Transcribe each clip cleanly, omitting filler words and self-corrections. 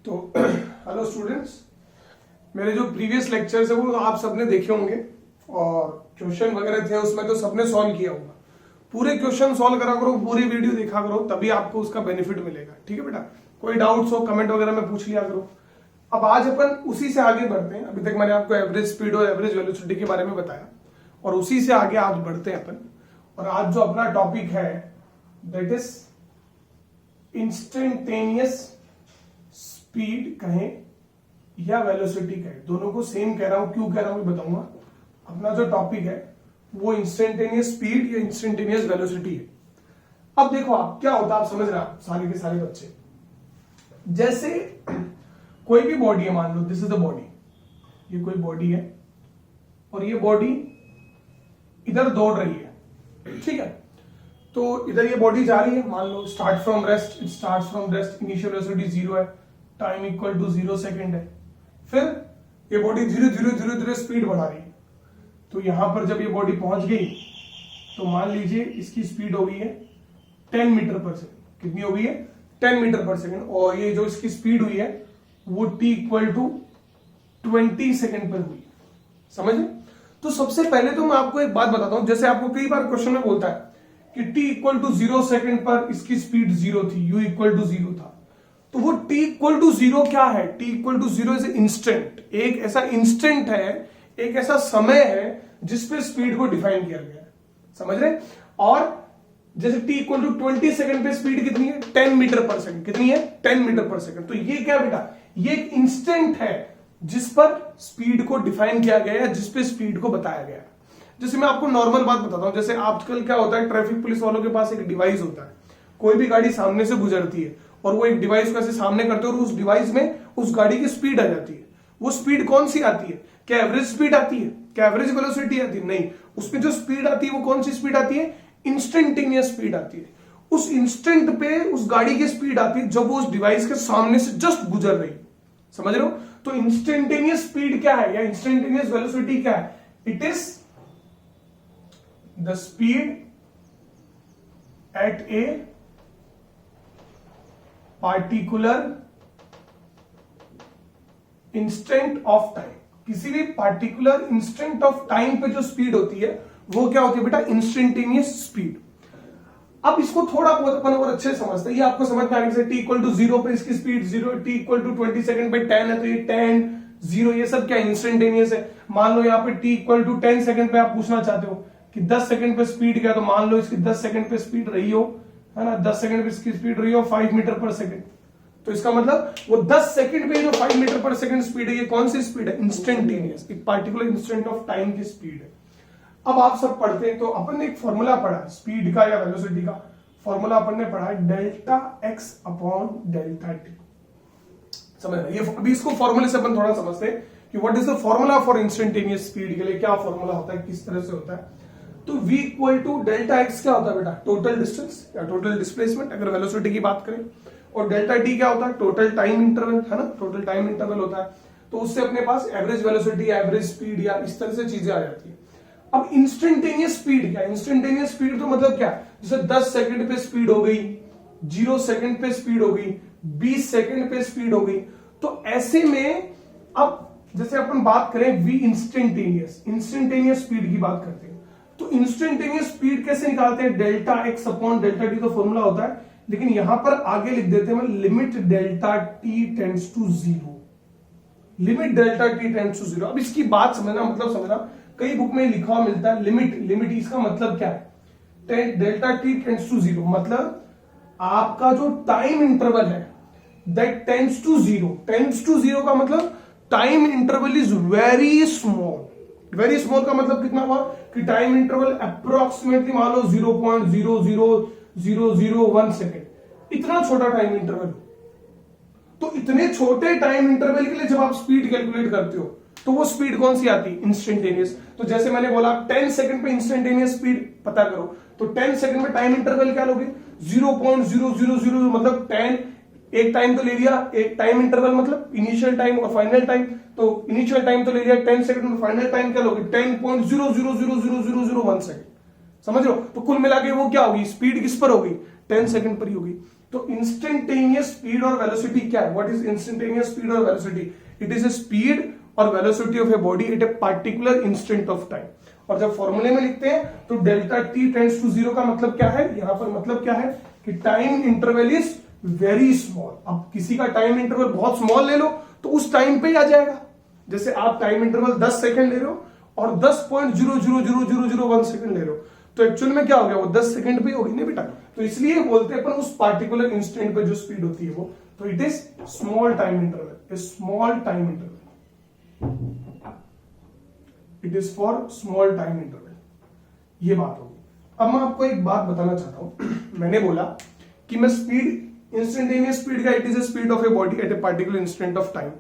तो hello students, मेरे जो प्रीवियस लेक्चर्स है वो आप सबने देखे होंगे और क्वेश्चन वगैरह थे उसमें तो सबने सॉल्व किया होगा। पूरे क्वेश्चन सॉल्व करा करो, पूरी वीडियो देखा करो, तभी आपको उसका बेनिफिट मिलेगा। ठीक है बेटा, कोई डाउट्स हो कमेंट वगैरह में पूछ लिया करो। अब आज अपन उसी से आगे बढ़ते हैं। अभी तक मैंने आपको एवरेज स्पीड और एवरेज वेलोसिटी के बारे में बताया और उसी से आगे आज बढ़ते हैं अपन। और आज जो अपना टॉपिक है दैट इज इंस्टेंटेनियस स्पीड कहें या वेलोसिटी कहें, दोनों को सेम कह रहा हूं। क्यों कह रहा हूं बताऊंगा। अपना जो टॉपिक है वो इंस्टेंटेनियस स्पीड या इंस्टेंटेनियस वेलोसिटी है। अब देखो आप क्या होता है, आप समझ रहे हैं सारे के सारे बच्चे। जैसे कोई भी बॉडी है, मान लो दिस इज द बॉडी, ये कोई बॉडी है और ये बॉडी इधर दौड़ रही है। ठीक है, तो इधर ये बॉडी जा रही है, मान लो start from rest, it starts from rest, initial velocity 0 है, टाइम इक्वल टू 0 सेकेंड है। फिर ये बॉडी धीरे धीरे धीरे धीरे स्पीड बढ़ा रही है। तो यहां पर जब ये बॉडी पहुंच गई तो मान लीजिए इसकी स्पीड हो गई है 10 मीटर पर सेकेंड। कितनी हो गई है? 10 मीटर पर सेकेंड। और ये जो इसकी स्पीड हुई है वो t इक्वल टू 20 सेकेंड पर हुई। समझे? तो सबसे पहले तो मैं आपको एक बात बताता हूं। जैसे आपको कई बार क्वेश्चन में बोलता है कि t इक्वल टू 0 सेकेंड पर इसकी स्पीड 0 थी, u इक्वल टू 0 था। तो वो t इक्वल टू 0 क्या है? t equal to 0 is instant. एक ऐसा इंस्टेंट है, एक ऐसा समय है जिसपे स्पीड को डिफाइन किया गया है। समझ रहे? और जैसे t इक्वल टू 20 सेकेंड पे स्पीड कितनी है? 10 मीटर पर सेकेंड। कितनी है? 10 मीटर पर सेकेंड। तो ये क्या बेटा? ये एक इंस्टेंट है जिस पर स्पीड को डिफाइन किया गया है, जिसपे स्पीड को बताया गया है। जैसे मैं आपको नॉर्मल बात बताता हूं। जैसे आजकल क्या होता है, ट्रैफिक पुलिस वालों के पास एक डिवाइस होता है। कोई भी गाड़ी सामने से गुजरती है और वो एक डिवाइस को ऐसे सामने करते हैं और उस डिवाइस में उस गाड़ी की स्पीड आ जाती है। वो स्पीड कौन सी आती है? क्या एवरेज स्पीड आती है? क्या एवरेज वेलोसिटी आती है? नहीं, उसमें जो स्पीड आती है वो कौन सी स्पीड आती है? इंस्टेंटेनियस स्पीड आती है। उस इंस्टेंट पे उस गाड़ी की स्पीड आती है जब वो उस डिवाइस के सामने से जस्ट गुजर रही है। समझ रहे हो? तो इंस्टेंटेनियस स्पीड क्या है या इंस्टेंटेनियस वेलोसिटी क्या है? It is the speed at a particular instant of time. किसी भी पार्टिकुलर इंस्टेंट ऑफ टाइम पे जो स्पीड होती है वो क्या होती है बेटा? Instantaneous speed. अब इसको थोड़ा बहुत अपन और अच्छे से समझते हैं। ये आपको समझ में आने से t इक्वल टू 0 पे इसकी speed 0, t equal to 20 second पे 10 है तो ये 10 0 ये सब क्या इंस्टेंटेनियस है। मान लो यहाँ पे t इक्वल टू 10 सेकंड पे आप पूछना चाहते हो कि 10 सेकंड पे स्पीड क्या, तो मान लो इसकी 10 सेकंड पे स्पीड रही हो, है ना, 10 सेकंड पे इसकी स्पीड रही हो 5 मीटर पर सेकंड। तो इसका मतलब वो 10 सेकंड पे जो 5 मीटर पर सेकंड स्पीड है, ये कौन सी स्पीड है? इंस्टेंटेनियस, एक पार्टिकुलर इंस्टेंट ऑफ टाइम की स्पीड है। अब आप सब पढ़ते हैं तो अपन ने एक फॉर्मूला पढ़ा है स्पीड का या वेलोसिटी का। फॉर्मूला अपन ने पढ़ा है delta x upon delta T. समझ रहे? ये अभी इसको फॉर्मूले से अपन थोड़ा समझते हैं कि what is the formula for instantaneous speed के लिए। क्या फॉर्मूला होता है, किस तरह से होता है? तो v equal to delta x क्या होता है बेटा? टोटल डिस्टेंस या टोटल डिस्प्लेसमेंट अगर वेलोसिटी की बात करें। और डेल्टा टी क्या होता है? टोटल टाइम इंटरवल, है ना, टोटल टाइम इंटरवल होता है। तो उससे अपने पास एवरेज वेलोसिटी, एवरेज स्पीड या इस तरह से चीजें आ जाती है। अब इंस्टेंटेनियस स्पीड क्या? इंस्टेंटेनियस स्पीड तो मतलब क्या? जैसे 10 सेकंड पे स्पीड हो गई, 0 सेकंड पे स्पीड हो गई, 20 सेकंड पे स्पीड हो गई। तो ऐसे में अब जैसे अपन बात करें वी इंस्टेंटेनियस स्पीड की बात करते हैं तो इंस्टेंटेनियस स्पीड कैसे निकालते हैं? Delta x upon delta t तो फॉर्मूला होता है, लेकिन यहां पर आगे लिख देते हैं limit delta t tends to 0। Limit delta t tends to 0। अब इसकी बात समझना, मतलब समझना, कई बुक में लिखा हुआ मिलता है लिमिट इसका मतलब क्या है? डेल्टा टी टेंड्स टू 0 मतलब आपका जो टाइम इंटरवल है that tends to 0। Tends to 0 का मतलब time interval is very small. Very small का मतलब कितना हुआ कि टाइम इंटरवल अप्रोक्सीमेटली मान लो 0.00001 सेकेंड। इतना छोटा टाइम इंटरवल। तो इतने छोटे टाइम इंटरवल के लिए जब आप स्पीड कैलकुलेट करते हो तो वो स्पीड कौन सी आती है? इंस्टेंटेनियस। तो जैसे मैंने बोला 10 सेकंड पे इंस्टेंटेनियस स्पीड पता करो, तो 10 सेकंड में टाइम इंटरवल क्या लोगे? 0.000 मतलब 10 एक टाइम तो ले लिया, एक टाइम इंटरवल मतलब इनिशियल टाइम और फाइनल टाइम। तो इनिशियल टाइम तो ले लिया 10 सेकंड और फाइनल टाइम क्या लोगे? 10.0000001 सेकंड। समझ रहे हो? तो कुल मिला के वो क्या होगी? स्पीड किस पर होगी? 10 सेकंड पर ही होगी। तो इंस्टेंटेनियस स्पीड और वेलोसिटी क्या है? व्हाट इज इंस्टेंटेनियस स्पीड और velocity? It is a speed और velocity of a body at a particular instant of time. और जब फॉर्मूले में लिखते हैं तो डेल्टा टी टेंड्स टू 0 का मतलब क्या है? यहां पर मतलब क्या है कि time interval is very small. अब किसी का टाइम इंटरवल बहुत स्मॉल ले लो तो उस टाइम पे ही आ जाएगा। जैसे आप टाइम इंटरवल 10 सेकंड ले रहे हो और 10.0000001 सेकंड ले रहे हो, तो एक्चुअल में क्या हो गया? वो 10 सेकंड पे होगी नहीं बेटा। तो इसलिए बोलते हैं अपन उस पार्टिकुलर इंस्टेंट पे जो स्पीड होती है वो, तो it is small time interval, small time interval, it is for small time interval. ये बात होगी। अब मैं आपको एक बात बताना चाहता हूं। मैंने बोला कि मैं स्पीड, इंस्टेंटेनियस स्पीड का it is a speed of a body at a particular instant of time.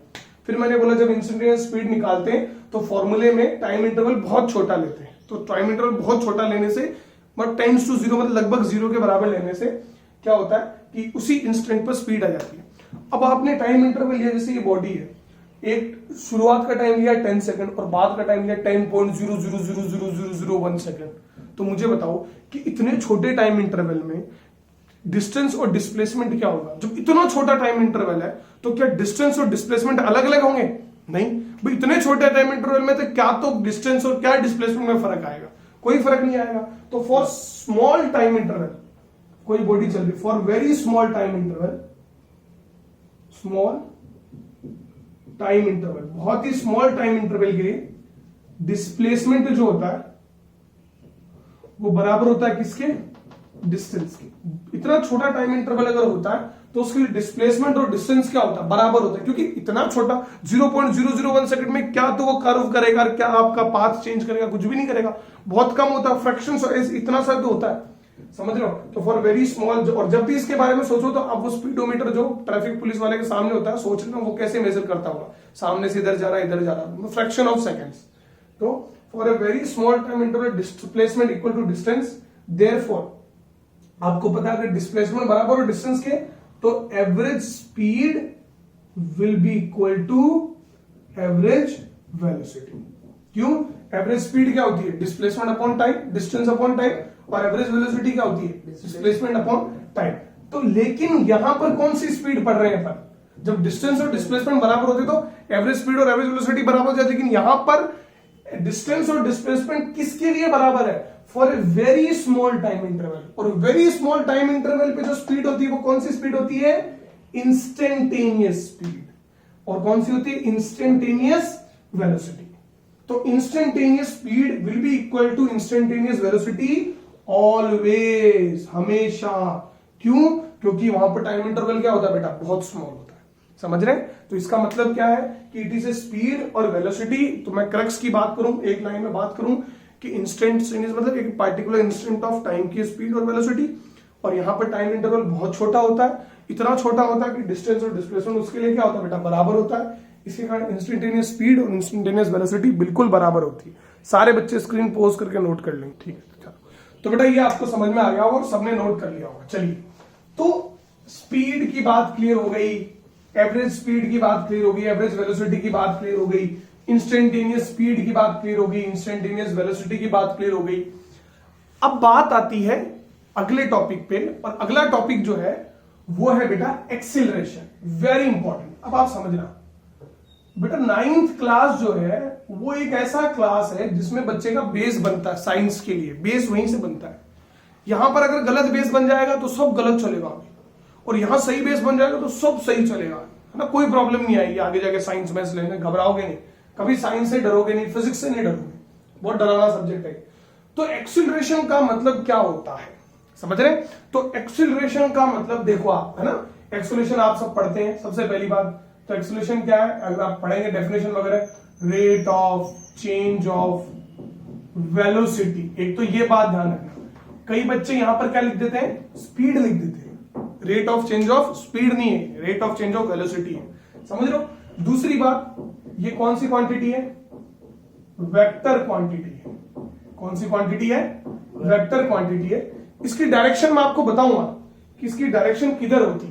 फिर मैंने बोला जब इंस्टेंटेनियस स्पीड निकालते हैं तो फॉर्मूले में टाइम इंटरवल बहुत छोटा लेते हैं। तो टाइम इंटरवल बहुत छोटा लेने से बट टेंड्स टू 0 मतलब लगभग 0 के बराबर लेने से क्या होता है कि उसी इंस्टेंट पर स्पीड आ जाती है। अब आपने टाइम इंटरवल लिया, जैसे ये बॉडी है, एक शुरुआत का टाइम लिया 10 सेकंड और बाद का टाइम लिया 10.0000001 सेकंड। तो मुझे बताओ कि इतने छोटे टाइम इंटरवल में डिस्टेंस और डिस्प्लेसमेंट क्या होगा? जब इतना छोटा टाइम इंटरवल है तो क्या डिस्टेंस और डिस्प्लेसमेंट अलग अलग होंगे? नहीं भाई, इतने छोटे टाइम इंटरवल में तो क्या तो डिस्टेंस और क्या डिस्प्लेसमेंट में फर्क आएगा? कोई फर्क नहीं आएगा। तो फॉर स्मॉल टाइम इंटरवल, कोई बॉडी चल रही, for very small time interval, small time interval, बहुत ही स्मॉल टाइम इंटरवल के लिए डिस्प्लेसमेंट जो होता है वो बराबर होता है किसके? डिस्टेंस के। इतना छोटा टाइम इंटरवल अगर होता है तो उसके लिए डिस्प्लेसमेंट और डिस्टेंस क्या होता है? बराबर होता है, क्योंकि इतना छोटा 0.001 सेकंड में क्या तो वो कर्व करेगा, क्या आपका पाथ चेंज करेगा? कुछ भी नहीं करेगा। बहुत कम होता है, फ्रैक्शंस इतना सा तो होता है, समझ रहे हो? तो फॉर वेरी स्मॉल, और जब भी इसके बारे में सोचो तो अब वो स्पीडोमीटर जो ट्रैफिक पुलिस वाले के सामने होता है, सोच रहे हो वो कैसे मेजर करता होगा? सामने से इधर जा रहा है, इधर जा रहा है, फ्रैक्शन ऑफ सेकंड्स। तो for a very small time interval displacement equal to distance, therefore आपको पता है अगर डिस्प्लेसमेंट बराबर हो डिस्टेंस के तो average speed will be equal to average velocity. क्यों? एवरेज स्पीड क्या होती है? Displacement upon time, distance upon time, और एवरेज वेलोसिटी क्या होती है? Displacement upon time. तो लेकिन यहां पर कौन सी स्पीड पढ़ रहे हैं अपन? जब डिस्टेंस और डिस्प्लेसमेंट बराबर होते तो एवरेज स्पीड और एवरेज वेलोसिटी बराबर हो जाती, लेकिन यहां पर डिस्टेंस और डिस्प्लेसमेंट किसके लिए बराबर है? For a very small time interval. और वेरी स्मॉल टाइम इंटरवल पे जो स्पीड होती है वो कौन सी स्पीड होती है? Instantaneous speed. और कौन सी होती है? Instantaneous velocity. तो instantaneous speed will be equal to instantaneous velocity always, हमेशा। क्यों? क्योंकि वहां पर टाइम इंटरवल क्या होता है बेटा? बहुत स्मॉल होता है। समझ रहे? तो इसका मतलब क्या है कि इट इज ए स्पीड और वेलोसिटी। तो मैं क्रक्स की बात करूं, एक लाइन में बात करूं कि इंस्टेंटेनियस मतलब एक पार्टिकुलर इंस्टेंट ऑफ टाइम की स्पीड और वेलोसिटी, और यहां पर टाइम इंटरवल बहुत छोटा होता है, इतना छोटा होता है कि डिस्टेंस और डिस्प्लेसमेंट उसके लिए क्या होता है बेटा? बराबर होता है। इसके कारण इंस्टेंटेनियस स्पीड और इंस्टेंटेनियस वेलोसिटी बिल्कुल बराबर होती है। सारे बच्चे स्क्रीन पोज करके नोट कर लेंगे, ठीक है? तो बेटा ये आपको समझ में आ गया होगा और सबने नोट कर लिया होगा। चलिए, तो स्पीड की बात क्लियर हो गई, एवरेज स्पीड की बात क्लियर हो गई, एवरेज वेलोसिटी की बात क्लियर हो गई, इंस्टेंटेनियस स्पीड की बात क्लियर हो गई, इंस्टेंटेनियस वेलोसिटी की बात क्लियर हो गई। अब बात आती है अगले टॉपिक पे, और अगला टॉपिक जो है वो है बेटा एक्सीलरेशन। Very important. अब आप समझना बेटा, 9th क्लास जो है वो एक ऐसा क्लास है जिसमें बच्चे का बेस बनता है। साइंस के लिए बेस वहीं से बनता है। यहां पर अगर गलत बेस बन जाएगा तो सब गलत चलेगा, और यहां सही बेस बन जाएगा तो सब सही चलेगा, है ना? कोई प्रॉब्लम नहीं आएगी आगे जाके साइंस मैथ्स लेने, घबराओगे नहीं, कभी साइंस से डरोगे नहीं, फिजिक्स से नहीं डरोगे, बहुत डरावना सब्जेक्ट है। तो एक्सीलरेशन का मतलब क्या होता है, समझ रहे? तो एक्सीलरेशन का मतलब देखो आप, है ना, एक्सीलरेशन आप सब पढ़ते हैं। सबसे पहली बात तो एक्सीलरेशन क्या है, अगर आप पढ़ेंगे डेफिनेशन वगैरह, rate of change of velocity. एक तो ये बात ध्यान रखना, कई बच्चे यहां पर क्या लिख देते हैं? स्पीड लिख देते हैं। Rate of change of speed नहीं है, rate of change of velocity है, समझ लो। दूसरी बात, ये कौन सी क्वांटिटी है? वेक्टर क्वांटिटी है। कौन सी क्वांटिटी है? वेक्टर क्वांटिटी है। इसकी डायरेक्शन मैं आपको बताऊंगा कि इसकी डायरेक्शन किधर होती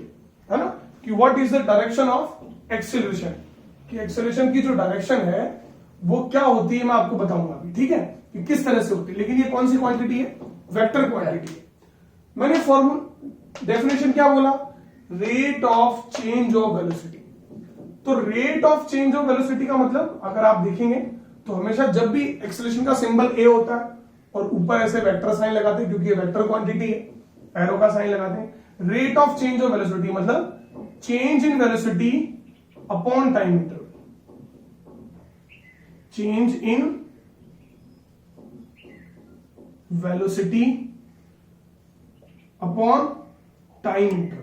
है ना, कि what is the direction of acceleration, कि एक्सीलरेशन की जो डायरेक्शन है वो क्या होती है, मैं आपको बताऊंगा अभी, ठीक है, कि किस तरह से होती है। लेकिन ये कौन सी क्वांटिटी है? वेक्टर क्वांटिटी है। मैंने फॉर्मूला डेफिनेशन क्या बोला rate of change of velocity. तो rate of change of velocity का मतलब अगर आप देखेंगे तो हमेशा जब भी एक्सेलरेशन का सिंबल ए होता है और ऊपर ऐसे वेक्टर साइन लगाते हैं क्योंकि ये वेक्टर क्वांटिटी है, एरो का साइन लगाते हैं। Rate of change of velocity मतलब change in velocity upon time interval, change in velocity upon time interval,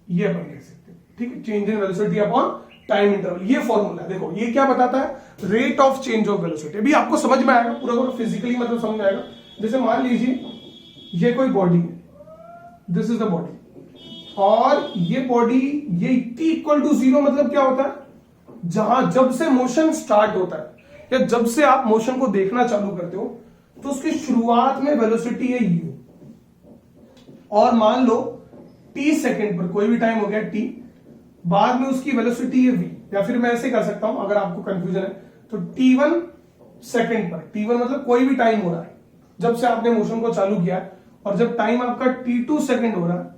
ये अपन कह सकते हैं। ठीक है, change in velocity upon time interval, ये फॉर्मूला है। देखो ये क्या बताता है, rate of change of velocity. अभी आपको समझ में आएगा पूरा पूरा फिजिकली, मतलब समझ में आएगा। जैसे मान लीजिए ये कोई बॉडी है, दिस इज द बॉडी, और ये बॉडी ये t इक्वल टू 0 मतलब क्या होता है, जहां जब से मोशन स्टार्ट होता है या जब से आप मोशन को देखना चालू करते हो तो उसकी शुरुआत में वेलोसिटी है u, और मान लो t सेकंड पर, कोई भी टाइम हो गया t, बाद में उसकी वेलोसिटी है v, या फिर मैं ऐसे कर सकता हूं अगर आपको कंफ्यूजन है तो t1 सेकंड पर, t1 मतलब कोई भी टाइम हो रहा है जब से आपने मोशन को चालू किया है, और जब टाइम आपका t2 सेकंड हो रहा है,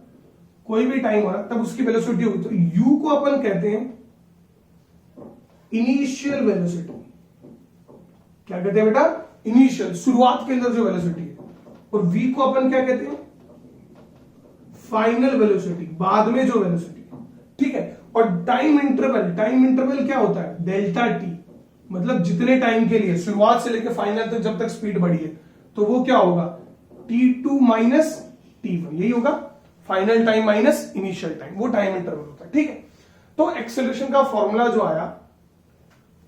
कोई भी टाइम हो रहा है, तब उसकी वेलोसिटी होगी। तो u को अपन कहते हैं इनिशियल वेलोसिटी। क्या कहते हैं बेटा, इनिशियल, शुरुआत के अंदर जो वेलोसिटी है। और v को अपन क्या कहते हैं, फाइनल वेलोसिटी, बाद में जो वेलोसिटी। ठीक है, और टाइम इंटरवल क्या होता है, डेल्टा टी, मतलब जितने टाइम के लिए शुरुआत से लेकर फाइनल तक जब तक स्पीड बढ़ी है तो वो क्या होगा, t2 माइनस t1, यही होगा final time minus initial time, वो टाइम इंटरवल होता है। ठीक है, तो एक्सेलरेशन का फॉर्मूला जो आया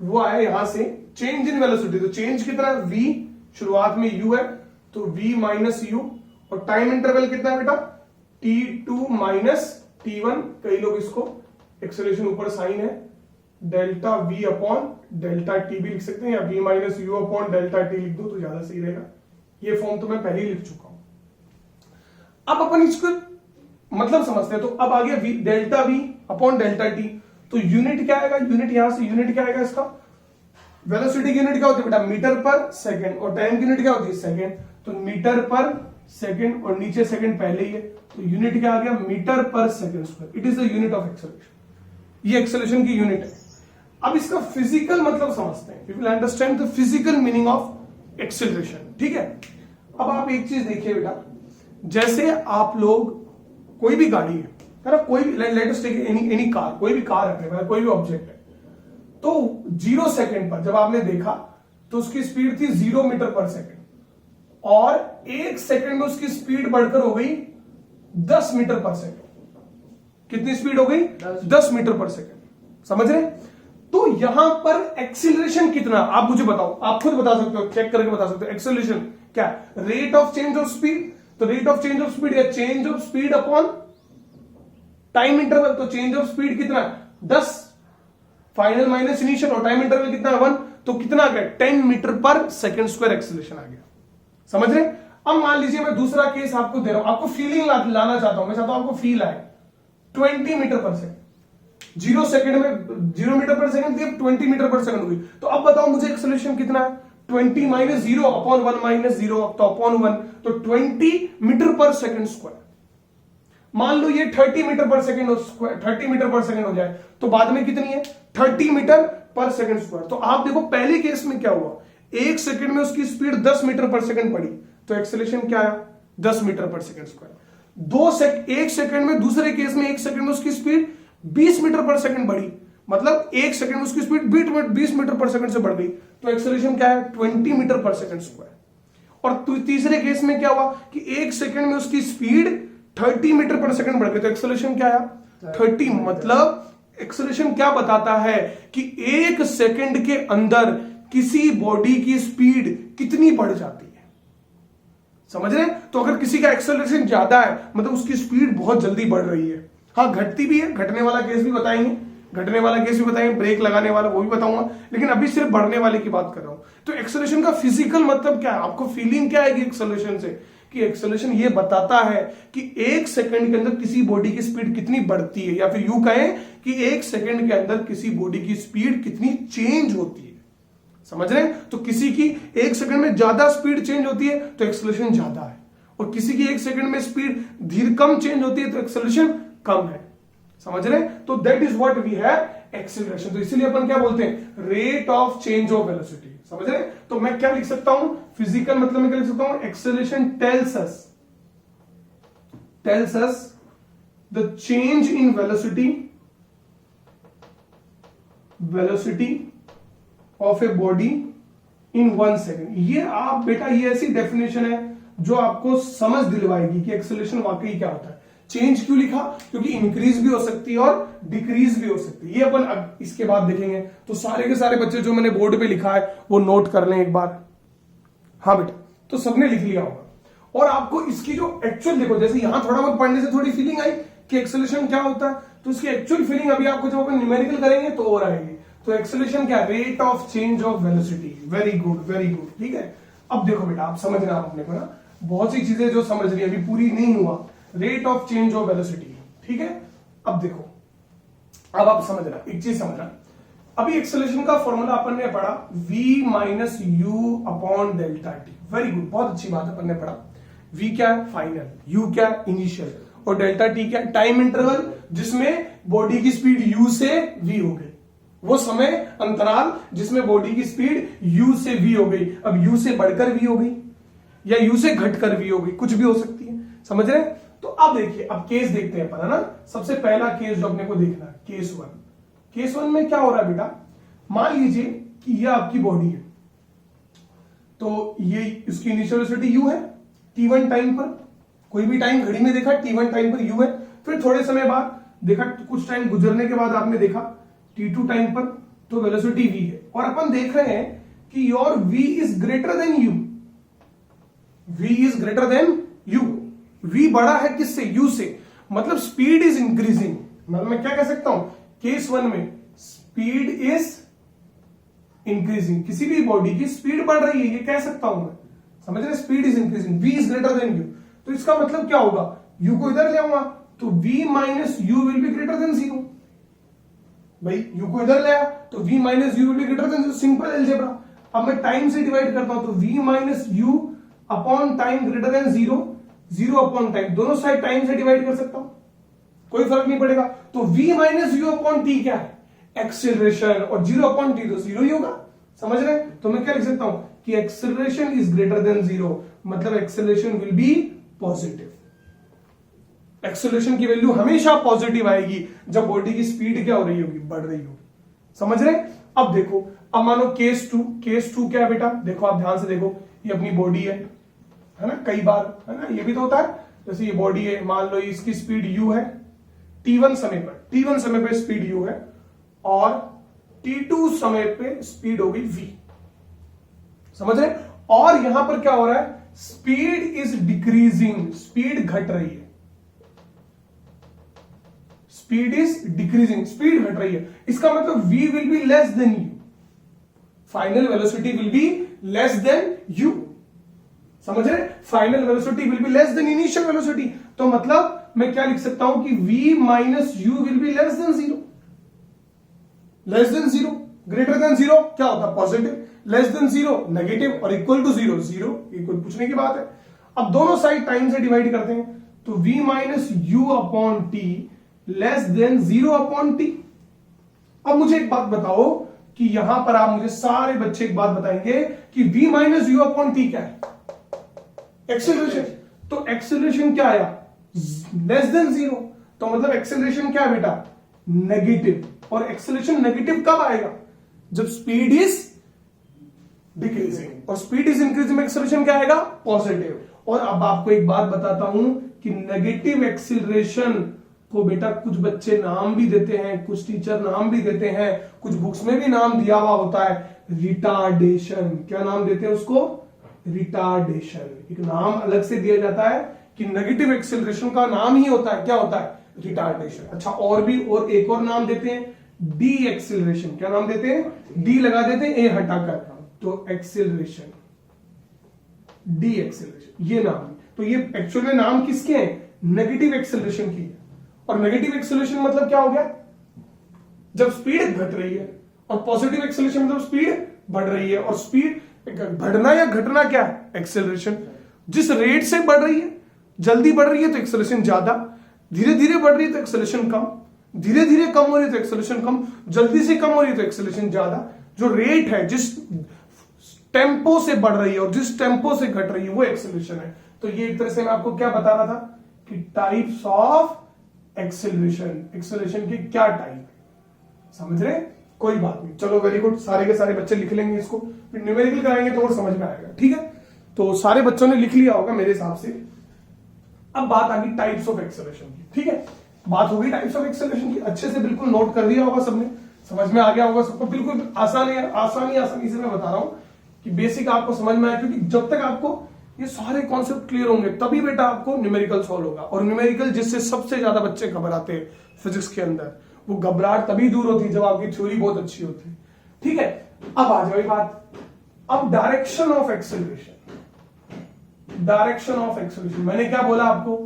वो आया यहां से, चेंज इन वेलोसिटी। तो चेंज कितना है, v, शुरुआत में u है तो v माइनस u, और टाइम इंटरवल कितना है बेटा, t2 माइनस t1, कई लोग इसको एक्सेलरेशन ऊपर साइन है delta v upon delta t भी लिख सकते हैं, या v minus u upon delta t लिख दो तो ज्यादा सही रहेगा। ये फॉर्म तो मैं पहले ही लिख चुका हूं। अब अपन इसको मतलब समझते हैं। तो अब आ गया v, delta v upon delta t, तो यूनिट क्या आएगा, यूनिट यहां से यूनिट क्या आएगा इसका, वेलोसिटी की यूनिट क्या होती है बेटा, मीटर पर सेकंड, और टाइम की यूनिट क्या होती है, सेकंड। तो मीटर पर सेकंड, और नीचे सेकंड पहले ही है, तो यूनिट क्या आ गया, metre per second square. It is the unit of acceleration, ये एक्सेलरेशन की यूनिट है। अब इसका फिजिकल मतलब समझते हैं, we will understand the physical meaning of acceleration. ठीक है, अब आप एक चीज देखिए बेटा, जैसे आप लोग, कोई भी गाड़ी है ना, कोई भी, let us take any car, कोई भी कार है, कोई भी ऑब्जेक्ट है, तो 0 सेकंड पर जब आपने देखा तो उसकी स्पीड थी 0 मीटर पर सेकंड, और 1 सेकंड में उसकी स्पीड बढ़कर हो गई 10 मीटर पर सेकंड। कितनी स्पीड हो गई, 10 मीटर पर सेकंड। समझ रहे, तो यहां पर एक्सीलरेशन कितना, आप मुझे बताओ, आप खुद बता सकते हो, चेक करके बता सकते हो एक्सीलरेशन क्या, rate of change of speed. तो rate of change of speed या change of speed upon time interval. तो चेंज ऑफ स्पीड कितना, 10 फाइनल माइनस इनिशियल, और टाइम इंटरवल कितना, 1, तो कितना आ गया, 10 metre per second square acceleration आ गया। समझ रहे। अब मान लीजिए मैं दूसरा केस आपको दे रहा हूं, आपको फीलिंग लाना चाहता हूं, मैं चाहता हूं आपको फील आए, 20 मीटर पर सेकंड, 0 सेकंड में 0 मीटर पर सेकंड थी, 20 मीटर पर सेकंड हुई। तो अब बताओ मुझे एक्सेलरेशन कितना है, 20 माइनस 0 अपॉन 1 माइनस 0, तो अपॉन 1, तो 20 मीटर पर सेकंड स्क्वायर। मान लो ये 30 metre per second, 30 metre per second हो जाए, तो बाद में कितनी है, 30 मीटर पर सेकंड स्क्वायर। तो आप देखो पहले केस में क्या हुआ, 1 सेकंड में उसकी स्पीड 10 मीटर पर सेकंड पड़ी, तो एक्सेलरेशन क्या आया, 10 metre per second square. 1 second में, दूसरे केस में 1 सेकंड में उसकी स्पीड 20 मीटर पर सेकंड बढ़ी, मतलब 1 सेकंड में उसकी स्पीड 20 मीटर पर सेकंड से बढ़ गई, तो एक्सेलरेशन क्या है, 20 मीटर पर सेकंड स्क्वायर। और तीसरे केस में क्या हुआ कि 1 सेकंड में उसकी स्पीड 30 मीटर पर सेकंड बढ़ गई, तो एक्सेलरेशन क्या आया, 30। मतलब एक्सेलरेशन क्या बताता है कि 1 सेकंड के अंदर किसी बॉडी की स्पीड कितनी बढ़ जाती है। समझ रहे। तो अगर किसी का एक्सेलरेशन ज्यादा है मतलब उसकी स्पीड बहुत जल्दी बढ़ रही है। हाँ, घटती भी है, घटने वाला केस भी बताएंगे, ब्रेक लगाने वाला वो भी बताऊंगा, लेकिन अभी सिर्फ बढ़ने वाले की बात कर रहा हूं। तो एक्सेलरेशन का फिजिकल मतलब क्या है, आपको फीलिंग क्या आएगी एक्सेलरेशन से, कि एक्सेलरेशन ये बताता है कि 1 सेकंड के अंदर किसी बॉडी की स्पीड कितनी बढ़ती है, या फिर यूं कहें कि 1 सेकंड के अंदर किसी बॉडी की स्पीड कितनी चेंज होती है। समझ रहे हैं। तो किसी की 1 सेकंड में ज्यादा स्पीड चेंज होती है तो एक्सेलरेशन ज्यादा है, और किसी की 1 सेकंड में स्पीड धीरे कम चेंज होती है तो एक्सेलरेशन कम है। समझ रहे हैं? तो that is what we have acceleration. तो इसीलिए अपन क्या बोलते हैं, rate of change of velocity. समझ रहे हैं? तो मैं क्या लिख सकता हूं, फिजिकल मतलब मैं क्या लिख सकता हूं, acceleration tells us the change in velocity of a body in 1 second. ये आप बेटा, ये ऐसी डेफिनेशन है जो आपको समझ दिलवाएगी कि एक्सेलरेशन वाकई क्या होता है। चेंज क्यों लिखा, क्योंकि इंक्रीज भी हो सकती है और डिक्रीज भी हो सकती है। ये अपन अब इसके बाद देखेंगे। तो सारे के सारे बच्चे जो मैंने बोर्ड पे लिखा है वो नोट कर लें एक बार। हाँ बेटा, तो सबने लिख लिया होगा। और आपको इसकी जो एक्चुअल, देखो जैसे यहां थोड़ा बहुत पढ़ने से थोड़ी फीलिंग आई कि एक्सेलरेशन क्या होता है, तो इसकी एक्चुअल फीलिंग अभी आपको जब अपन न्यूमेरिकल करेंगे तो और आएगी। तो एक्सेलरेशन क्या, rate of change of velocity. Very good very good, ठीक है। अब देखो बेटा, आप समझ रहे हैं अपने को ना, बहुत सी चीजें जो समझ रही है, अभी पूरी नहीं हुआ। Rate of change of velocity, ठीक है। अब देखो, अब आप समझ रहा, एक चीज समझना, अभी एक्सेलरेशन का फॉर्मूला अपन ने पढ़ा v minus you upon delta T. Very good, बहुत अच्छी बात अपन ने पढ़ा। v क्या है, फाइनल, u क्या है, इनिशियल, और डेल्टा टी क्या है, टाइम इंटरवल जिसमें बॉडी की स्पीड u से v हो गई, वो समय अंतराल जिसमें बॉडी की स्पीड u से v हो गई। अब u से बढ़कर v हो गई या u से घटकर v हो गई, कुछ भी हो सकती है। समझ रहे हैं? तो अब देखिए, अब केस देखते हैं अपन, है ना। सबसे पहला केस जो अपने को देखना है, केस 1। केस 1 में क्या हो रहा है बेटा, मान लीजिए कि ये आपकी बॉडी है, तो ये इसकी इनिशियल वेलोसिटी u है t1 टाइम पर, कोई भी टाइम घड़ी में देखा t1 टाइम पर u है। फिर थोड़े समय बाद देखा, कुछ टाइम गुजरने के बाद आपने देखा t2 टाइम पर, तो वेलोसिटी v है। और अपन देख रहे हैं कि your v is greater than u, v is greater than u, v बड़ा है किससे, u से, मतलब स्पीड इज इंक्रीजिंग। मतलब मैं क्या कह सकता हूं, केस 1 में स्पीड इज इंक्रीजिंग, किसी भी बॉडी की स्पीड बढ़ रही है, ये कह सकता हूं मैं। समझ रहे, speed is increasing, v is greater than u। तो इसका मतलब क्या होगा, u को इधर ले आऊंगा तो v minus you will be greater than 0। भाई u को इधर ले आया तो v minus you will be greater than 0, simple algebra. अब मैं टाइम से डिवाइड करता हूं तो v minus you upon time greater than 0, 0 upon time, दोनों साइड टाइम से डिवाइड कर सकता हूं, कोई फर्क नहीं पड़ेगा। तो v minus you upon T क्या है, एक्सेलरेशन, और 0 अपॉन टी तो 0 ही होगा। समझ रहे हैं? तो मैं क्या लिख सकता हूं कि एक्सेलरेशन इज ग्रेटर देन 0, मतलब acceleration will B positive. Acceleration की वैल्यू हमेशा पॉजिटिव आएगी जब बॉडी की स्पीड क्या हो रही होगी, बढ़ रही होगी। समझ रहे? अब देखो, अब मानो केस 2, केस 2 क्या है बेटा, देखो आप ध्यान से देखो, ये अपनी बॉडी है ना, कई बार, है ना, ये भी तो होता है। जैसे ये बॉडी है, मान लो इसकी स्पीड u है t1 समय पर, t1 समय पे स्पीड u है, और t2 समय पे स्पीड हो गई v। समझ रहे? और यहां पर क्या हो रहा है, स्पीड इज डिक्रीजिंग, स्पीड घट रही है, स्पीड इज डिक्रीजिंग, स्पीड घट रही है। इसका मतलब v will be less than u, final velocity will be less than u। समझ रहे? Final velocity will be less than initial velocity. तो मतलब मैं क्या लिख सकता हूं कि v minus you will be less than 0, less than 0, greater than 0 क्या होता है, पॉजिटिव, लेस देन 0 नेगेटिव, और इक्वल टू 0 0, ये कोई पूछने की बात है। अब दोनों साइड टाइम से डिवाइड करते हैं तो v minus you upon T less than 0 upon T. अब मुझे एक बात बताओ कि यहां पर आप मुझे सारे बच्चे एक बात बताएंगे कि v minus you upon T क्या है, एक्सेलरेशन। तो एक्सेलरेशन क्या आया, लेस देन 0, तो मतलब एक्सेलरेशन क्या है बेटा, नेगेटिव। और एक्सेलरेशन नेगेटिव कब आएगा, जब स्पीड इज डिक्रीजिंग, और स्पीड इज इंक्रीजिंग में एक्सेलरेशन क्या आएगा, पॉजिटिव। और अब आपको एक बात बताता हूं कि नेगेटिव एक्सेलरेशन को बेटा कुछ बच्चे नाम भी देते हैं, कुछ टीचर नाम भी देते हैं, कुछ बुक्स में भी नाम दिया हुआ होता है, रिटार्डेशन। क्या नाम देते हैं उसको, रिटार्डेशन। एक नाम अलग से दिया जाता है कि नेगेटिव एक्सेलरेशन का नाम ही होता है, क्या होता है, रिटार्डेशन। अच्छा, और भी, और एक और नाम देते हैं, डी एक्सेलरेशन। क्या नाम देते हैं, डी लगा देते हैं, ए हटाकर, तो एक्सेलरेशन, डी एक्सेलरेशन, ये नाम। तो ये एक्चुअल में नाम किसके हैं, नेगेटिव एक्सेलरेशन की है। और नेगेटिव एक्सेलरेशन मतलब क्या हो गया, जब स्पीड घट रही है, और पॉजिटिव एक्सेलरेशन मतलब स्पीड बढ़ रही है। और स्पीड बढ़ना या घटना क्या है, एक्सेलरेशन। जिस रेट से बढ़ रही है, जल्दी बढ़ रही है तो एक्सेलरेशन ज्यादा, धीरे धीरे बढ़ रही है तो एक्सेलरेशन कम। धीरे धीरे कम हो रही है तो एक्सेलरेशन कम, जल्दी से कम हो रही है तो एक्सेलरेशन ज्यादा। जो रेट है, जिस टेम्पो से बढ़ रही है और जिस टेम्पो से घट रही है वो एक्सेलरेशन है। तो ये एक तरह से मैं आपको क्या बता रहा था कि टाइप्स ऑफ एक्सेलरेशन, एक्सेलरेशन के क्या टाइप, समझ रहे? कोई बात नहीं, चलो वेरी गुड, सारे के सारे बच्चे लिख लेंगे इसको, फिर न्यूमेरिकल कराएंगे तो और समझ में आएगा। ठीक है, तो सारे बच्चों ने लिख लिया होगा मेरे हिसाब से। अब बात आ गई टाइप्स ऑफ एक्सेलरेशन की। ठीक है, बात हो गई टाइप्स ऑफ एक्सेलरेशन की, अच्छे से बिल्कुल नोट कर दिया होगा सबने, समझ में आ गया होगा सबको। बिल्कुल आसानी से मैं बता रहा हूं कि बेसिक आपको समझ में आया, क्योंकि जब तक आपको ये सारे कॉन्सेप्ट क्लियर होंगे तभी बेटा आपको न्यूमेरिकल सॉल्व होगा। और न्यूमेरिकल जिससे सबसे ज्यादा बच्चे घबराते हैं फिजिक्स के अंदर, वो घबराहट तभी दूर होती है जब आपकी थ्योरी बहुत अच्छी होती है। ठीक है, अब आ जाए बात, अब direction of acceleration. Direction of acceleration, मैंने क्या बोला आपको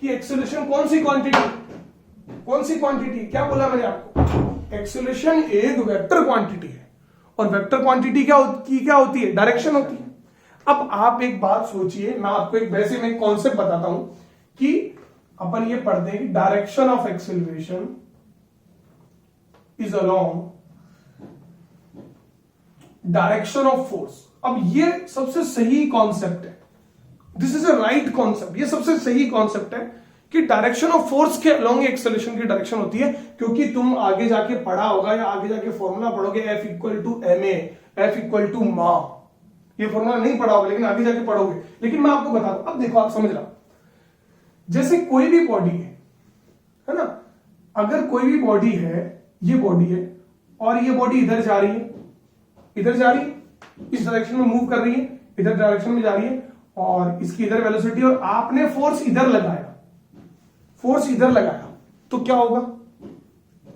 कि एक्सेलरेशन कौन सी क्वांटिटी, क्या बोला मैंने आपको? एक्सेलरेशन एक वेक्टर क्वांटिटी है, और वेक्टर क्वांटिटी क्या होती है? डायरेक्शन होती है। अब आप एक बात सोचिए, मैं आपको एक वैसे में कॉन्सेप्ट बताता हूं कि अपन ये पढ़ते हैं कि direction of acceleration is along direction of force. अब ये सबसे सही कॉन्सेप्ट है, this is a right concept, ये सबसे सही कॉन्सेप्ट है कि डायरेक्शन ऑफ फोर्स के अलोंग एक्सेलरेशन की डायरेक्शन होती है। क्योंकि तुम आगे जाके पढ़ा होगा या आगे जाके फॉर्मूला पढ़ोगे, F equal to ma, F equal to ma, ये फॉर्मूला नहीं पढ़ा होगा लेकिन आगे जाके पढ़ोगे। लेकिन मैं आपको बता दूं, अब देखो आप समझ लो, जैसे कोई भी बॉडी है ना, अगर कोई भी बॉडी है, ये बॉडी है और ये बॉडी इधर जा रही है, इस डायरेक्शन में मूव कर रही है, इधर डायरेक्शन में जा रही है, और इसकी इधर वेलोसिटी, और आपने फोर्स इधर लगाया, तो क्या होगा?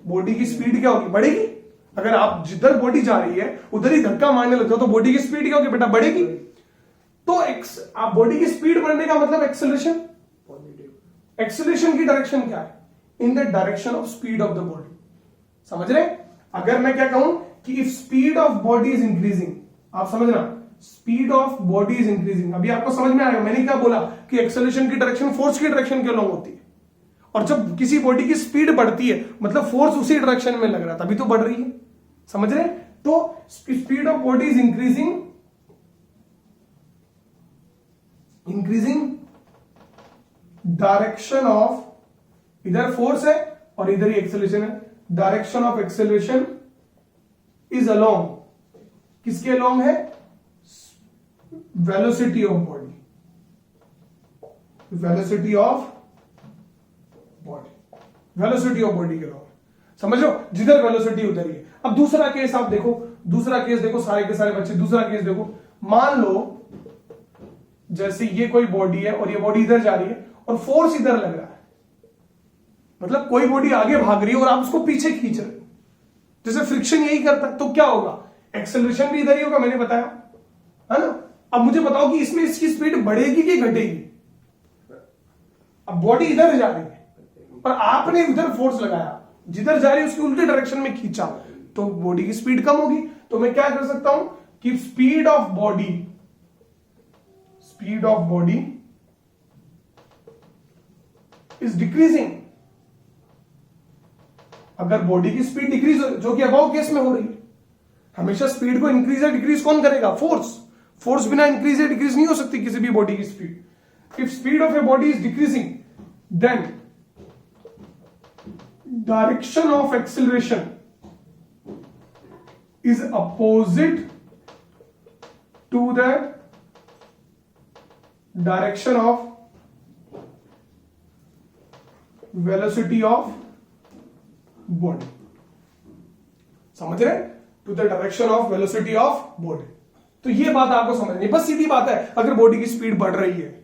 बॉडी की स्पीड क्या होगी? बढ़ेगी। अगर आप जिधर बॉडी जा रही है उधर ही धक्का मारने लगते हो तो बॉडी की स्पीड क्या होगी बेटा? बढ़ेगी। तो आप बॉडी की स्पीड बढ़ने का मतलब एक्सेलरेशन, एक्सेलरेशन की डायरेक्शन क्या है? In the direction of speed of the body. समझ रहे? अगर मैं क्या कहूं कि if speed of body is increasing, आप समझना, speed of body is increasing, अभी आपको समझ में आएगा मैंने क्या बोला कि एक्सेलरेशन की डायरेक्शन फोर्स की डायरेक्शन के अलॉन्ग होती है, और जब किसी बॉडी की स्पीड बढ़ती है मतलब फोर्स उसी डायरेक्शन में लग रहा था, अभी तो बढ़ रही है। समझ रहे? तो speed of body is increasing direction of, इधर फोर्स है और इधर ही एक्सेलरेशन है, direction of acceleration is along, किसके अलोंग है? Velocity of body, velocity of body के अलोंग। समझ लो, जिधर वेलोसिटी उधर ही है। अब दूसरा केस आप देखो, सारे के सारे बच्चे, दूसरा केस देखो। मान लो जैसे ये कोई बॉडी है और ये बॉडी इधर जा रही है और फोर्स इधर लग रहा है, मतलब कोई बॉडी आगे भाग रही है और आप उसको पीछे खींच रहे हो, जैसे फ्रिक्शन यही करता है, तो क्या होगा? एक्सेलरेशन भी इधर ही होगा, मैंने बताया है ना। अब मुझे बताओ कि इसमें इसकी स्पीड बढ़ेगी कि घटेगी? अब बॉडी इधर जा रही है पर आपने उधर फोर्स लगाया, जिधर जा रही है उसकी उल्टी डायरेक्शन में खींचा, तो बॉडी की स्पीड कम होगी। तो मैं क्या कर सकता हूं कि speed of body is decreasing. अगर बॉडी की स्पीड डिक्रीज हो, जो कि अबाव केस में हो रही है, हमेशा स्पीड को इंक्रीज या डिक्रीज कौन करेगा? फोर्स बिना इंक्रीज या डिक्रीज नहीं हो सकती किसी भी बॉडी की speed. If speed of a body is decreasing, then direction of acceleration is opposite to the direction of velocity of body. समझ रहे? To the direction of velocity of body. तो ये बात आपको समझनी, बस सीधी बात है। अगर बॉडी की स्पीड बढ़ रही है,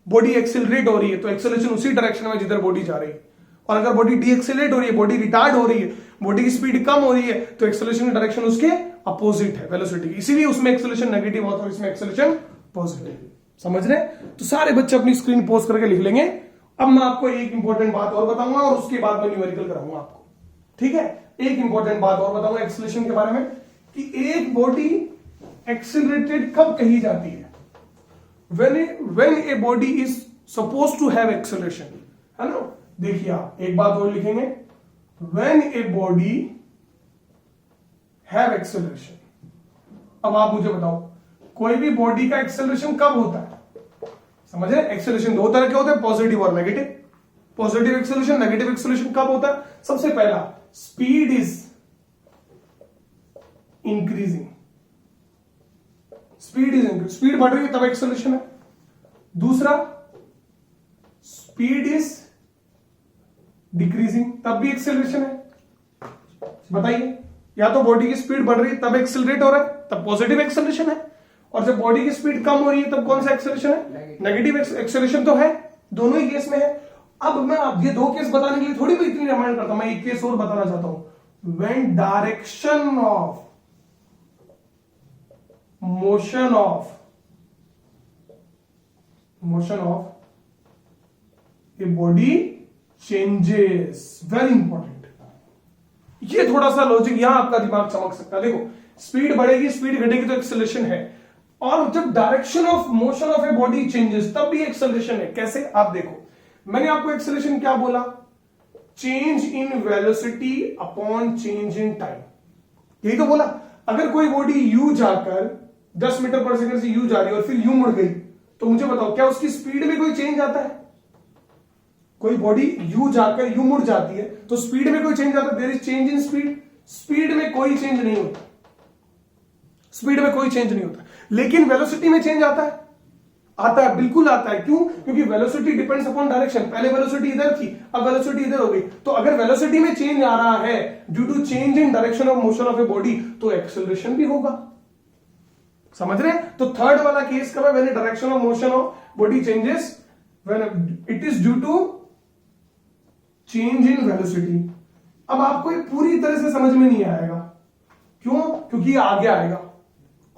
बॉडी एक्सेलरेट हो रही है, तो एक्सेलरेशन उसी डायरेक्शन में जिधर बॉडी जा रही है। और अगर बॉडी डीएक्सेलरेट हो रही है, बॉडी रिटार्ड हो रही है, बॉडी की स्पीड कम हो रही है, तो एक्सेलरेशन की डायरेक्शन उसके अपोजिट है वेलोसिटी की। इसीलिए उसमें एक्सेलरेशन नेगेटिव होता है और इसमें एक्सेलरेशन पॉजिटिव। समझ रहे? तो सारे बच्चे अपनी स्क्रीन पोस्ट करके लिख लेंगे। अब मैं आपको एक इंपॉर्टेंट बात और बताऊंगा और उसके बाद मैं न्यूमेरिकल कराऊंगा आपको। ठीक है? एक इंपॉर्टेंट बात और बताऊंगा एक्सेलरेशन के बारे में कि एक बॉडी एक्सेलरेटेड कब कही जाती है? when a body is supposed to have acceleration, है ना। देखिए आप एक बात और लिखेंगे, when a body have acceleration. अब आप मुझे बताओ कोई भी बॉडी का एक्सेलरेशन कब होता है? समझ रहे? एक्सेलरेशन दो तरह के होते हैं, पॉजिटिव और negative. Positive acceleration, negative acceleration कब होता है? सबसे पहला, स्पीड इज इंक्रीजिंग, स्पीड बढ़ रही है तब एक्सेलरेशन है। दूसरा, स्पीड इज डिक्रीजिंग, तब भी एक्सेलरेशन है। बताइए, या तो बॉडी की स्पीड बढ़ रही है तब एक्सेलरेट हो रहा है, तब पॉजिटिव एक्सेलरेशन है, और जब बॉडी की स्पीड कम हो रही है तब कौन सा एक्सेलरेशन है? नेगेटिव एक्सेलरेशन तो है, दोनों ही केस में है। अब मैं आप ये दो केस बताने के लिए थोड़ी भी इतनी रिमाइंड करता हूं, मैं एक केस और बताना चाहता हूं। When direction of motion of a body changes, very important. ये थोड़ा सा लॉजिक यहां आपका दिमाग चमक सकता है। देखो, स्पीड बढ़ेगी, स्पीड घटेगी तो एक्सेलरेशन है, और जब direction of motion of a body changes तब भी एक्सेलरेशन है। कैसे? आप देखो, मैंने आपको एक्सेलरेशन क्या बोला? Change in velocity upon change in time, यही तो बोला। अगर कोई बॉडी यू जाकर 10 मीटर पर सेकंड से यू जा रही है और फिर यू मुड़ गई, तो मुझे बताओ क्या उसकी स्पीड में कोई चेंज आता है? कोई बॉडी यू जाकर यू मुड़ जाती है तो स्पीड में कोई चेंज आता है? There is change in speed? Speed में कोई चेंज नहीं होता, स्पीड में कोई चेंज नहीं होता, लेकिन वेलोसिटी में चेंज आता है। आता है, बिल्कुल आता है। क्यों? क्योंकि वेलोसिटी डिपेंड्स अपॉन डायरेक्शन। पहले वेलोसिटी इधर थी, अब वेलोसिटी इधर हो गई, तो अगर वेलोसिटी में चेंज आ रहा है due to change in direction of motion of a body, तो एक्सेलरेशन भी होगा। समझ रहे? तो थर्ड वाला केस कब है? When direction of motion of body changes, when it is due to change in velocity. अब आपको ये पूरी तरह से समझ में नहीं आएगा, क्यों? क्योंकि ये आगे आएगा,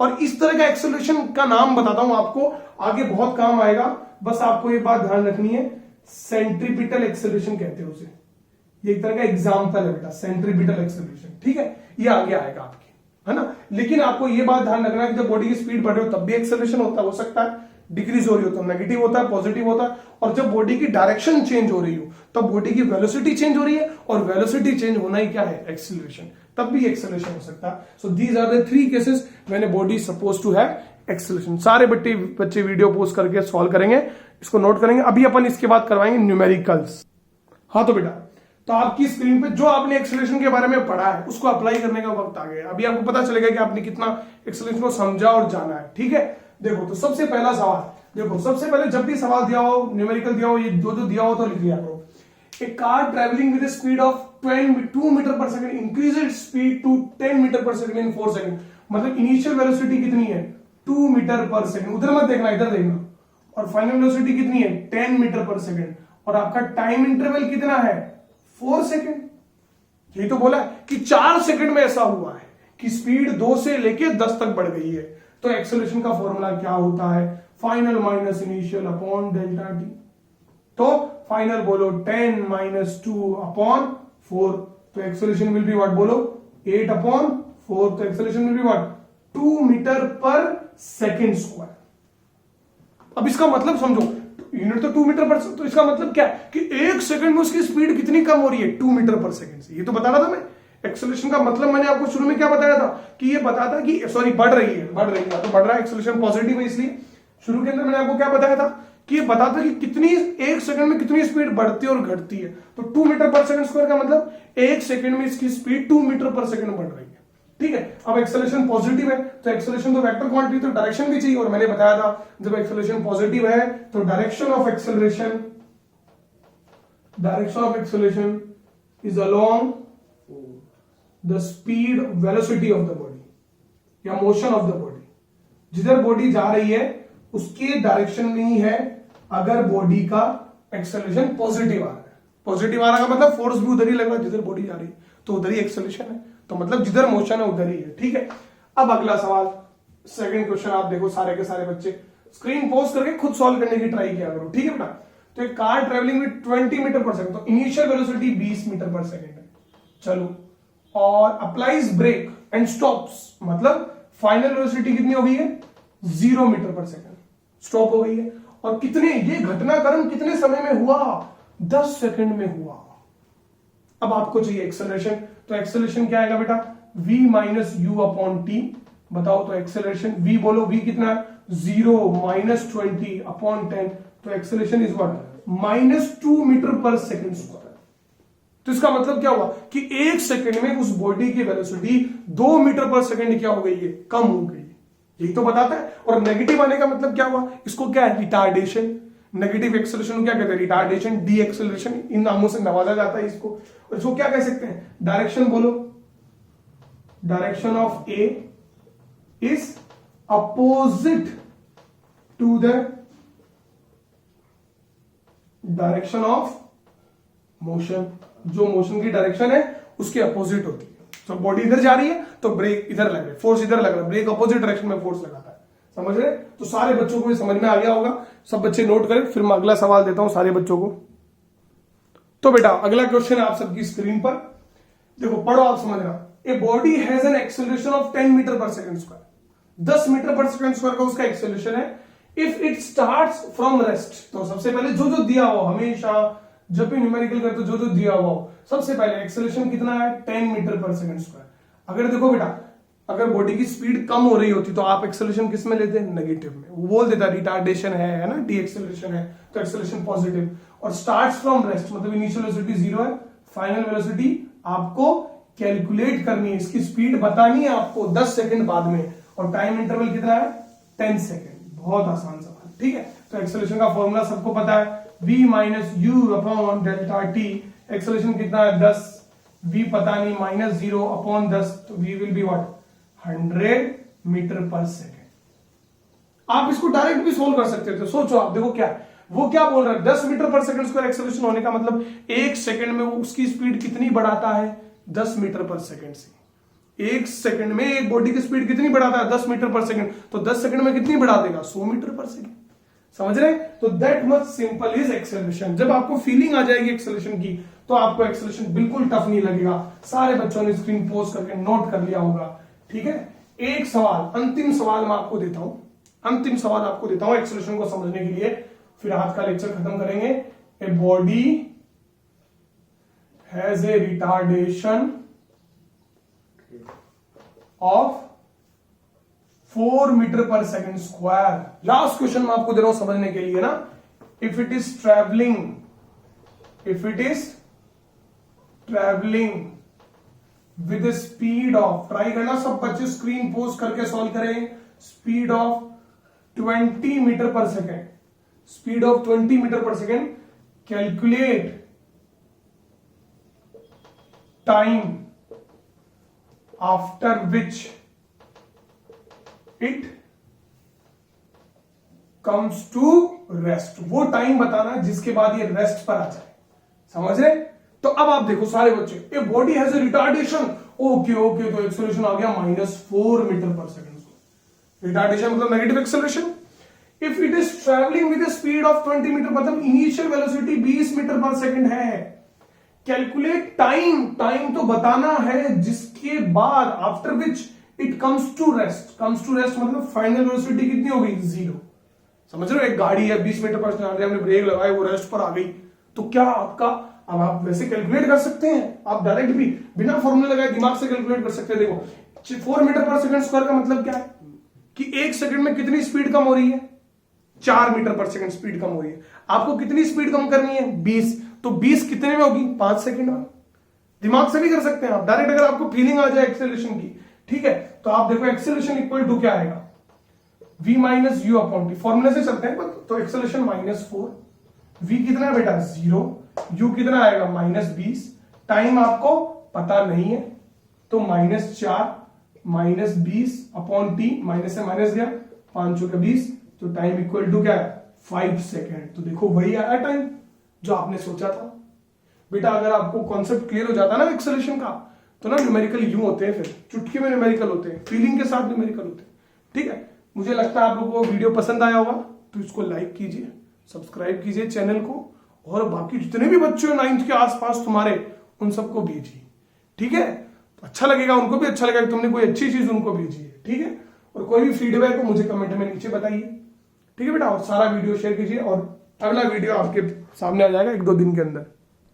और इस तरह का एक्सेलरेशन का नाम बताता हूं आपको, आगे बहुत काम आएगा। बस आपको ये बात ध्यान रखनी है, सेंट्रीपिटल एक्सेलरेशन कहते हैं उसे। ये एक तरह का एग्जाम्पल है बेटा, सेंट्रीपिटल एक्सेलरेशन, ठीक है? ये आगे आएगा आपके, है ना? लेकिन आपको ये बात ध्यान रखना है कि जब बॉडी की स्पीड बढ़ रही हो तब भी एक्सेलरेशन होता है, हो सकता है डिक्रीज हो रही हो तो नेगेटिव होता है, पॉजिटिव होता है, और जब बॉडी की डायरेक्शन चेंज हो रही हो तब बॉडी की वेलोसिटी चेंज हो रही है, और वेलोसिटी चेंज होना ही क्या है? एक्सेलरेशन, तब भी एक्सेलरेशन हो सकता है। So these are the 3 cases when a body suppose to have acceleration. सारे बच्चे वीडियो पोस्ट करके सॉल्व करेंगे, इसको नोट करेंगे। अभी अपन इसके बाद करवाएंगे न्यूमेरिकल्स। हाँ तो बेटा, तो आपकी स्क्रीन पे जो आपने एक्सेलरेशन के बारे में पढ़ा है उसको अप्लाई करने का वक्त आ गया। अभी आपको पता चलेगा कि आपने कितना एक्सेलरेशन को समझा और जाना है, ठीक है? देखो, तो सबसे पहला सवाल देखो, सबसे पहले जब भी सवाल दिया हो, न्यूमेरिकल दिया हो, ये जो दिया हो तो लिख लिया करो। A car travelling with speed of 2 metre per second increase speed to 10 metre per second in 4 second. मतलब इनिशियल वेलोसिटी कितनी है? 2 मीटर पर सेकंड। उधर मत देखना, इधर देखना। और फाइनल वेलोसिटी कितनी है? 10 मीटर पर सेकंड। और आपका टाइम इंटरवल कितना है? 4 सेकंड। यही तो बोला है कि 4 सेकंड में ऐसा हुआ है कि स्पीड 2 से लेके 10 तक बढ़ गई है। तो एक्सेलरेशन का फॉर्मूला क्या होता है? Final minus initial upon delta t. तो फाइनल बोलो 10 माइनस 2 अपॉन 4, तो एक्सेलरेशन विल बी व्हाट? बोलो 8 अपॉन 4, तो acceleration will be what? 2 metre per second square. अब इसका मतलब समझो, यूनिट तो 2 मीटर पर, तो इसका मतलब क्या है कि 1 सेकंड में उसकी स्पीड कितनी कम हो रही है? 2 मीटर पर सेकंड से। ये तो बता रहा था मैं। एक्सेलरेशन का मतलब मैंने आपको शुरू में क्या बताया था कि ये बताता कि सॉरी बढ़ रही है, तो बढ़ रहा है, एक्सेलरेशन पॉजिटिव है। इसलिए शुरू के अंदर मैंने आपको क्या बताया था कि ये बताता कि कितनी 1 सेकंड में कितनी स्पीड बढ़ती है और घटती है। तो 2 मीटर पर सेकंड स्क्वायर का मतलब 1 सेकंड में इसकी स्पीड 2 मीटर पर सेकंड बढ़ रही है, ठीक है? अब एक्सेलरेशन पॉजिटिव है तो एक्सेलरेशन तो वेक्टर क्वांटिटी, तो डायरेक्शन भी चाहिए। और मैंने बताया था जब एक्सेलरेशन पॉजिटिव है तो direction of acceleration is along the speed velocity of the body या मोशन ऑफ द बॉडी। जिधर बॉडी जा रही है उसके डायरेक्शन में ही है अगर बॉडी का एक्सेलरेशन पॉजिटिव आ रहा है। पॉजिटिव आ रहा का मतलब फोर्स भी उधर ही लग रहा है जिधर बॉडी जा रही है, तो उधर ही एक्सेलरेशन है। तो मतलब जिधर मोशन है उधर ही है, ठीक है? अब अगला सवाल, सेकंड क्वेश्चन आप देखो, सारे के सारे बच्चे स्क्रीन पॉज करके खुद सॉल्व करने की ट्राई किया करो, ठीक है बेटा? तो एक car travelling with 20 metre per second, तो initial velocity 20 metre per second है। चलो, और अप्लाइज ब्रेक एंड स्टॉप्स, मतलब फाइनल वेलोसिटी कितनी हो गई है? 0 मीटर पर सेकंड, स्टॉप हो गई है। और कितने, ये घटनाक्रम कितने समय में हुआ? 10 सेकंड में हुआ। अब आपको चाहिए एक्सेलरेशन, तो एक्सेलरेशन क्या आएगा बेटा, v minus you upon T. बताओ तो एक्सेलरेशन v बोलो, v कितना है 0 माइनस 20 अपॉन 10, तो acceleration is what -2 metre per second square. तो इसका मतलब क्या हुआ कि एक सेकंड में उस बॉडी की वेलोसिटी 2 मीटर पर सेकंड क्या हो गई है, कम हो गई। यही तो बताता है। और नेगेटिव आने का मतलब क्या हुआ, इसको क्या है, रिटार्डेशन। नेगेटिव एक्सेलरेशन को क्या कहते हैं, रिटार्डेशन, डी एक्सेलरेशन, इन नामों से नवाजा जाता है इसको। और इसको क्या कह सकते हैं, डायरेक्शन बोलो, direction of a is opposite to the direction of motion. जो मोशन की डायरेक्शन है उसके अपोजिट होती है। तो बॉडी इधर जा रही है तो ब्रेक इधर लग रहा है, फोर्स इधर लग रहा है, ब्रेक अपोजिट डायरेक्शन में फोर्स लगाता है। समझ रहे? तो सारे बच्चों को भी समझ में आ गया होगा। सब बच्चे नोट करें, फिर मैं अगला सवाल देता हूं सारे बच्चों को। तो बेटा अगला क्वेश्चन है आप सबकी स्क्रीन पर, देखो पढ़ो, आप समझना। A body has an acceleration of 10 metre per second square, 10 metre per second square का उसका एक्सेलरेशन है। If it starts from rest, तो सबसे पहले जो जो दिया हो, हमेशा जब भी न्यूमेरिकल करते जो जो दिया हुआ हो, सबसे पहले एक्सेलरेशन कितना है 10 मीटर पर सेकंड स्क्वायर। अगर देखो बेटा, अगर बॉडी की स्पीड कम हो रही होती तो आप एक्सेलरेशन किस में लेते हैं, नेगेटिव में। वो बोल देता रिटार्डेशन है ना, डी एक्सेलरेशन है, तो एक्सेलरेशन पॉजिटिव। और स्टार्ट्स फ्रॉम रेस्ट मतलब इनिशियल वेलोसिटी 0 है, फाइनल वेलोसिटी आपको कैलकुलेट करनी है, इसकी स्पीड बतानी है आपको 10 सेकंड बाद में, और टाइम इंटरवल कितना है 10 सेकंड। बहुत आसान सवाल, ठीक है। तो एक्सेलरेशन का फॉर्मूला सबको पता है, v minus you upon delta T. Acceleration कितना है 10, v पता नहीं, माइनस 0 अपॉन 10, तो v will be what 100 metre per second. आप इसको डायरेक्ट भी सोल्व कर सकते थे। सोचो आप, देखो क्या वो क्या बोल रहा है, 10 metre per second square acceleration होने का मतलब एक सेकंड में वो उसकी स्पीड कितनी बढ़ाता है, 10 मीटर पर सेकंड से। एक सेकंड में एक बॉडी की स्पीड कितनी बढ़ाता है, 10 मीटर पर सेकंड। तो 10 सेकंड में कितनी बढ़ा देगा, 100 मीटर पर सेकंड। समझ रहे? तो that much simple is acceleration. जब आपको फीलिंग आ जाएगी एक्सेलरेशन की, तो आपको एक्सेलरेशन बिल्कुल टफ नहीं लगेगा। सारे बच्चों ने स्क्रीन पोज करके नोट कर लिया होगा, ठीक है। एक सवाल, अंतिम सवाल मैं आपको देता हूं, अंतिम सवाल आपको देता हूं एक्सेलरेशन को समझने के लिए, फिर आज का लेक्चर खत्म करेंगे। A body has a retardation of 4 metre per second square. Last question मैं आपको दे रहा हूं समझने के लिए ना। If it is travelling with speed of, try करना सब बच्चे स्क्रीन पोज करके सॉल्व करें, speed of 20 metre per second, speed of 20 metre per second, calculate time after which it comes to rest. वो टाइम बताना जिसके बाद ये रेस्ट पर आ जाए। समझ रहे? तो अब आप देखो सारे बच्चे, a body has a retardation, okay okay, तो एक्सेलरेशन आ गया -4 मीटर पर सेकंड। रिटार्डेशन मतलब negative acceleration. If it is travelling with speed of 20 metre, मतलब initial velocity 20 metre per second है। कैलकुलेट टाइम, टाइम तो बताना है जिसके बाद after which it comes to rest. Comes to rest मतलब final velocity कितनी हो गई, 0। समझ रहे हो? एक गाड़ी है 20 मीटर पर सेकंड, हमने ब्रेक लगाया, वो रेस्ट पर आ गई, तो क्या आपका, अब आप वैसे कैलकुलेट कर सकते हैं, आप डायरेक्ट भी बिना फॉर्मूला लगाए दिमाग से कैलकुलेट कर सकते हैं। देखो 4 मीटर पर सेकंड स्क्वायर का मतलब क्या है कि एक सेकंड में कितनी स्पीड कम हो रही है, 4 मीटर पर सेकंड स्पीड कम हो रही है। आपको कितनी स्पीड कम करनी है, 20, तो 20 कितने में होगी, 5 सेकंड में। दिमाग से भी कर सकते हैं आप डायरेक्ट, अगर आपको फीलिंग आ जाए एक्सेलरेशन की, ठीक है। तो आप देखो एक्सेलरेशन इक्वल टू क्या आएगा, v minus you upon T, फॉर्मूले से चलते हैं। तो एक्सेलरेशन -4, v कितना है बेटा 0, u कितना आएगा -20, टाइम आपको पता नहीं है तो -4 -20 अपॉन टी, माइनस से माइनस गया, 5 का 20, तो टाइम इक्वल टू क्या है 5 सेकेंड। तो देखो वही आया टाइम जो आपने सोचा था। बेटा अगर आपको कॉन्सेप्ट क्लियर हो जाता ना एक्सेलरेशन का, तो ना न्यूमेरिकल यूं होते हैं, फिर चुटकी में न्यूमेरिकल होते हैं, फीलिंग के साथ न्यूमेरिकल होते हैं, ठीक है। मुझे लगता है आप लोगों को वीडियो पसंद आया होगा, तो इसको लाइक कीजिए, सब्सक्राइब कीजिए चैनल को, और बाकी जितने भी बच्चे हैं 9th के आसपास तुम्हारे, उन सबको भेजिए, ठीक है। तो अच्छा लगेगा, उनको भी अच्छा लगेगा, तुमने कोई अच्छी चीज उनको भेजी है, ठीक है। और कोई भी फीडबैक हो मुझे कमेंट में नीचे बताइए, ठीक है बेटा। और सारा वीडियो शेयर कीजिए, और अगला वीडियो आपके सामने आ जाएगा 1-2 दिन के अंदर।